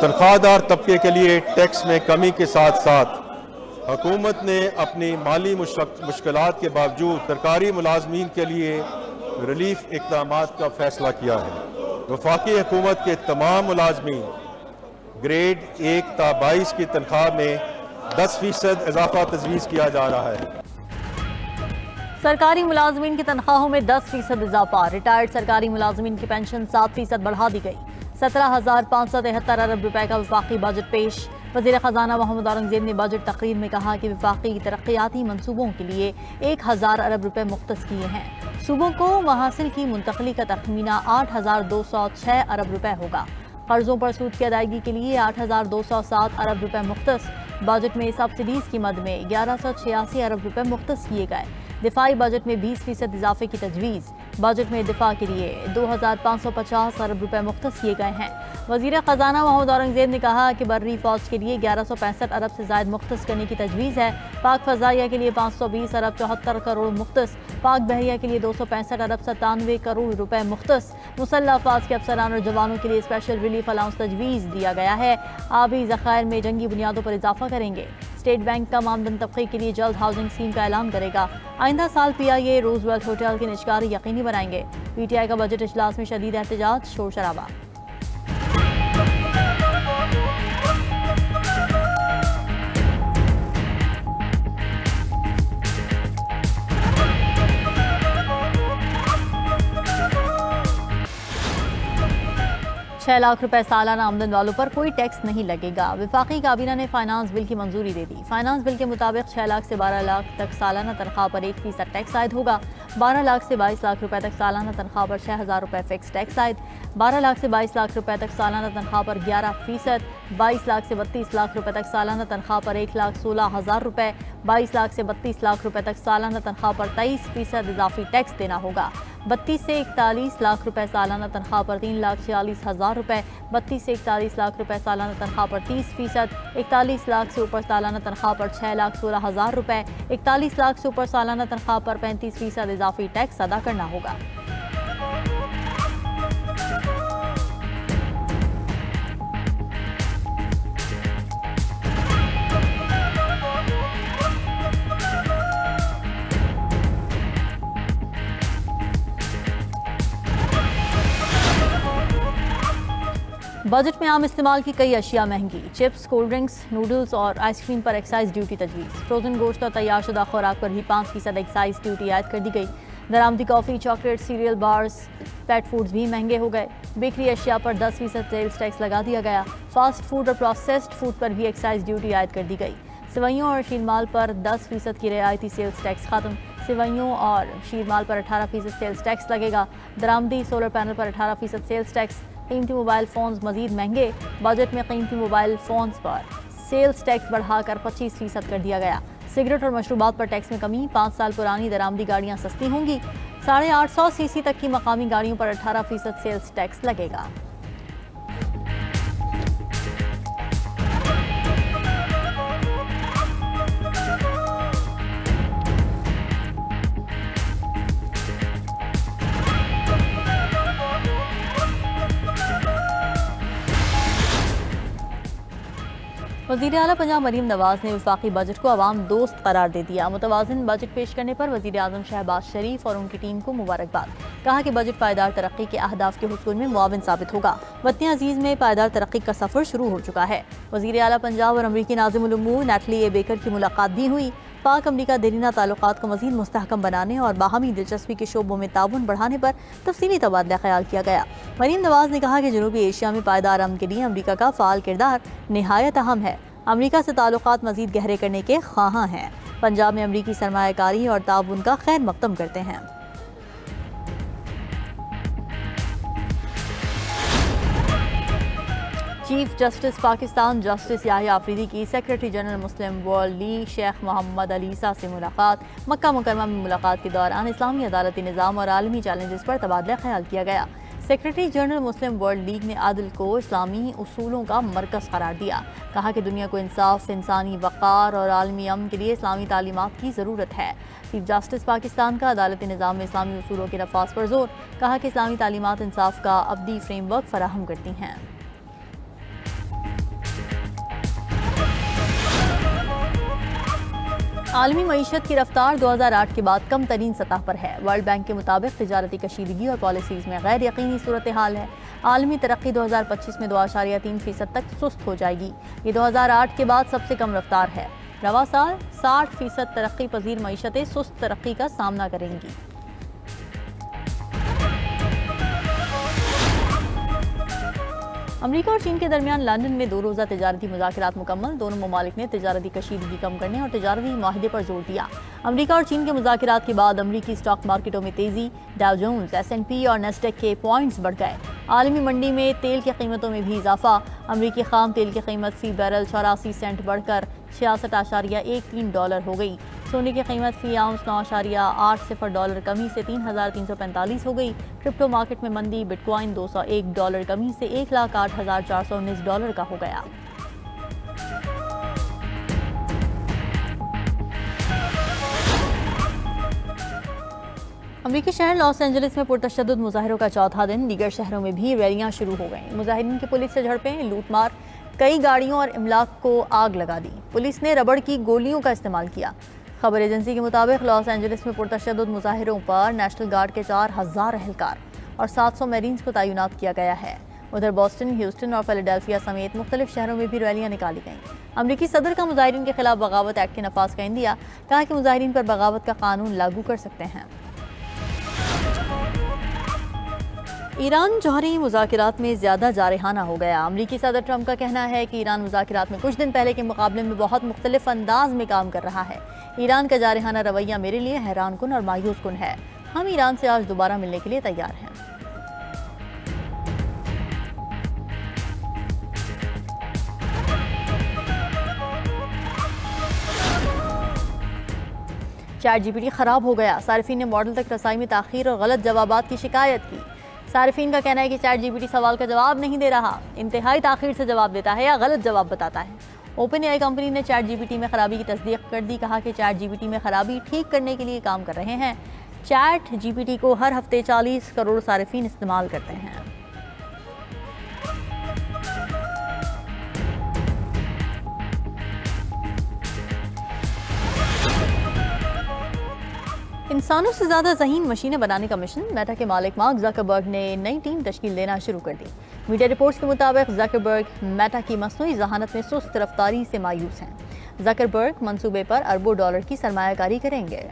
तनख्वाहदार तबके के लिए टैक्स में कमी के साथ साथ हुकूमत ने अपनी माली मुश्किलात के बावजूद सरकारी मुलाजमीन के लिए रिलीफ इक़दामात का फैसला किया है। वफाकी हुकूमत के तमाम मुलाजमीन ग्रेड 1 ता 22 की तनख्वाह में 10% इजाफा तजवीज़ किया जा रहा है। सरकारी मुलाजमीन की तनख्वाहों में 10% इजाफा। रिटायर्ड सरकारी मुलाजमीन की पेंशन 7% बढ़ा दी गई। 17,573 अरब रुपए का वफाकी बजट पेश। वज़ीर ख़जाना मोहम्मद औरंगज़ेब ने बजट तकरीर में कहा कि वफाकी तरक्याती मनसूबों के लिए 1000 अरब रुपए मुख्तस किए हैं। सूबों को महासिल की मुंतकली का तखमीना 8,206 अरब रुपए होगा। कर्जों पर सूद की अदायगी के लिए 8,207 अरब रुपए मुख्तस। बजट में सब्सिडीज की मद में 1186 अरब रुपए मुख्तस किए गए। दिफाई बजट में 20% इजाफे की तजवीज़। बजट में दिफा के लिए 2,550 अरब रुपए मुख्तस किए गए हैं। वज़ीर ख़जाना मोहम्मद औरंगज़ेब ने कहा कि बर्री फ़ौज के लिए 1165 अरब से ज़ायद मुख्तस करने की तजवीज़ है। पाक फ़ज़ाइया के लिए 520 अरब 74 करोड़ मुख्तस। पाक बहरिया के लिए 265 अरब 97 करोड़ रुपए मुख्तस। मुसल्लह अफ़वाज के अफसरान और जवानों के लिए स्पेशल रिलीफ अलाउंस तजवीज़ दिया गया है। आबी ज़खायर में जंगी बुनियादों पर इजाफा करेंगे। स्टेट बैंक का मामदन तबके के लिए जल्द हाउसिंग स्कीम का ऐलान करेगा। आइंदा साल PIA रोजवेल्ट होटल की निजकारी यकीनी बनाएंगे। PTI का बजट इजलास में शदीद एहतजाज, शोर शराबा। ₹6 लाख सालाना आमदन वालों पर कोई टैक्स नहीं लगेगा। वफाकी काबीना ने फाइनेंस बिल की मंजूरी दे दी। फाइनेंस बिल के मुताबिक 6 लाख से 12 लाख तक सालाना तनख्वाह पर 1% टैक्स आयद होगा। 12 लाख से 22 लाख रुपए तक सालाना तनख्वाह पर 6,000 रुपए फिक्स टैक्स आयद। 12 लाख से 22 लाख रुपए तक सालाना तनख्वाह पर 11%। 22 लाख से 32 लाख रुपए तक सालाना तनख्वाह पर 1,16,000 रुपए। 22 लाख से 32 लाख रुपए तक सालाना तनख्वाह पर 23% इजाफी टैक्स देना होगा। 32 से 41 लाख रुपए सालाना तनख्वाह पर 3,46,000 रुपए। 32 से 41 लाख रुपए सालाना तनख्वाह पर 30%। 41 लाख से ऊपर सालाना तनख्वाह पर 6,16,000 रुपए। 41 लाख से ऊपर सालाना तनख्वाह पर 35% इजाफी टैक्स अदा करना होगा। बजट में आम इस्तेमाल की कई अशिया महंगी। चिप्स, कोल्ड ड्रिंक्स, नूडल्स और आइसक्रीम पर एक्साइज ड्यूटी तजवीज़। फ्रोजन गोश्त और तैयार शुदा खुराक पर भी 5% एक्साइज ड्यूटी आयद कर दी गई। दरामदी कॉफ़ी, चॉकलेट, सीरियल बार्स, पेट फूड्स भी महंगे हो गए। बेकरी अशिया पर 10% सेल्स टैक्स लगा दिया गया। फास्ट फूड और प्रोसेस्ड फूड पर भी एक्साइज ड्यूटी आयद कर दी गई। सेवइयों और शीरमाल पर 10% की रियायती सेल्स टैक्स खत्म। सेवइयों और शीरमाल पर 18% सेल्स टैक्स लगेगा। दरामदी सोलर पैनल पर 18% सेल्स टैक्स। कीमती मोबाइल फ़ोन्स मज़ीद महंगे। बजट में कीमती मोबाइल फ़ोन्स पर सेल्स टैक्स बढ़ाकर 25% कर दिया गया। सिगरेट और मशरूबात पर टैक्स में कमी। 5 साल पुरानी दरामदी गाड़ियाँ सस्ती होंगी। 850 cc तक की मकामी गाड़ियों पर 18% सेल्स टैक्स लगेगा। वज़ीर आला पंजाब मरीम नवाज ने वफाकी बजट को अवाम दोस्त करार दे दिया। मुतवाज़िन बजट पेश करने पर वज़ीर आज़म शहबाज शरीफ और उनकी टीम को मुबारकबाद। कहा कि बजट पायदार तरक्की के अहदाफ के हुसूल में मुआविन साबित होगा। वतन अजीज़ में पायदार तरक्की का सफ़र शुरू हो चुका है। वज़ीर आला पंजाब और अमरीकी नाज़िमुल उमूर नैटली ए बेकर की मुलाकात भी हुई। पाक अमरीका देरीना ताल्लुकात को मज़ीद मुस्तहकम बनाने और बाहमी दिलचस्पी के शोबों में ताउन बढ़ाने पर तफसीली तबादला ख्याल किया गया। मरीम नवाज ने कहा कि जनूबी एशिया में पायदार अमन के लिए अमरीका का फ़ाल किरदार निहायत अहम है। अमरीका से ताल्लुकात मज़ीद गहरे करने के ख्वाहां हैं। पंजाब में अमरीकी सरमायाकारी और ताउन का खैर मकदम करते हैं। Chief justice Pakistan justice Yahya Afridi की secretary general Muslim World League Sheikh Mohammad Ali Isa से मुलाकात। मक्का मुकरमा में मुलाकात के दौरान इस्लामी अदालती निज़ाम और आलमी चैलेंजेस पर तबादला ख्याल किया गया। Secretary general Muslim World league ने आदिल को इस्लामी उसूलों का मरकज़ करार दिया। कहा कि दुनिया को इंसाफ, इंसानी वक़ार और आलमी अमन के लिए इस्लामी तालीमात की ज़रूरत है। चीफ जस्टिस पाकिस्तान का अदालती निज़ाम में इस्लामी उसूलों के नफाज पर जोर। कहा कि इस्लामी तालीमात इंसाफ का अबदी फ्रेमवर्क फराहम करती हैं। आलमी मईशत की रफ्तार 2008 के बाद कम तरीन सतह पर है। वर्ल्ड बैंक के मुताबिक तिजारती कशीदगी और पॉलिसीज़ में गैर यकीनी सूरत हाल है। आलमी तरक्की 2025 में 2.3% तक सुस्त हो जाएगी। ये 2008 के बाद सबसे कम रफ्तार है। रवा साल 60% तरक्की पजीर मईशतें सुस्त तरक्की का सामना करेंगी। अमेरिका और चीन के दरमियान लंदन में 2 रोज़ा तिजारती मुज़ाकरात मुकम्मल। दोनों ममालिक ने तिजारती कशीदगी कम करने और तिजारती माहिदे पर जोर दिया। अमेरिका और चीन के मुज़ाकरात के बाद अमरीकी स्टॉक मार्केटों में तेज़ी। डाउ जोन्स, S&P और नेस्डेक के पॉइंट्स बढ़ गए। आलमी मंडी में तेल की कीमतों में भी इजाफा। अमरीकी खाम तेल की कीमत फी बैरल 84 सेंट बढ़कर $66.13 हो गई। सोने की कीमत फी आउंस $9.80 कमी से 3,345 हो गई। क्रिप्टो मार्केट में मंदी। बिटकॉइन $201 कमी से $1,08,419 का हो गया। अमरीकी शहर लॉस एंजलिस में पुरतशद्दुद मुजाहिरों का चौथा दिन। दीगर शहरों में भी रैलियां शुरू हो गईं। मुजाहिरीन की पुलिस से झड़पें, लूटमार, कई गाड़ियों और इमलाक को आग लगा दी। पुलिस ने रबड़ की गोलियों का इस्तेमाल किया। खबर एजेंसी के मुताबिक लॉस एंजलिस में पुरतशद्दुद मुजाहिरों पर नेशनल गार्ड के 4,000 एहलकार और 700 मेरीन्स को तैनात किया गया है। उधर बॉस्टन, ह्यूस्टन और फिलाडेल्फिया समेत मुख्तलिफ शहरों में भी रैलियां निकाली गईं। अमरीकी सदर का मुजाहिरीन के खिलाफ बगावत एक्ट के नफाज का इंदिया। कहा कि मुजाहिरीन पर बगावत का कानून लागू कर सकते हैं। ईरान जौहरी मुज़ाकरात में ज़्यादा जारहाना हो गया। अमरीकी सदर ट्रंप का कहना है कि ईरान मुज़ाकरात में कुछ दिन पहले के मुकाबले में बहुत मुख्तलिफ अंदाज में काम कर रहा है। ईरान का जारहाना रवैया मेरे लिए हैरान कुन और मायूस कुन है। हम ईरान से आज दोबारा मिलने के लिए तैयार हैं। ChatGPT ख़राब हो गया। सारिफीन ने मॉडल तक रसाई में ताख़ीर और गलत जवाबात की शिकायत की। सारिफीन का कहना है कि ChatGPT सवाल का जवाब नहीं दे रहा, इंतहाई ताख़ीर से जवाब देता है या गलत जवाब बताता है। OpenAI कंपनी ने ChatGPT में खराबी की तस्दीक कर दी। कहा कि ChatGPT में खराबी ठीक करने के लिए काम कर रहे हैं। ChatGPT को हर हफ्ते 40 करोड़ सारिफीन इस्तेमाल करते हैं। इंसानों से ज़्यादा ज़हीन मशीनें बनाने का मिशन। मेटा के मालिक मार्क ज़करबर्ग ने नई टीम तश्कील देना शुरू कर दी। मीडिया रिपोर्ट्स के मुताबिक ज़करबर्ग मेटा की मसनूई ज़हानत में सुस्त रफ्तारी से मायूस हैं। ज़करबर्ग मंसूबे पर अरबों डॉलर की सरमायाकारी करेंगे।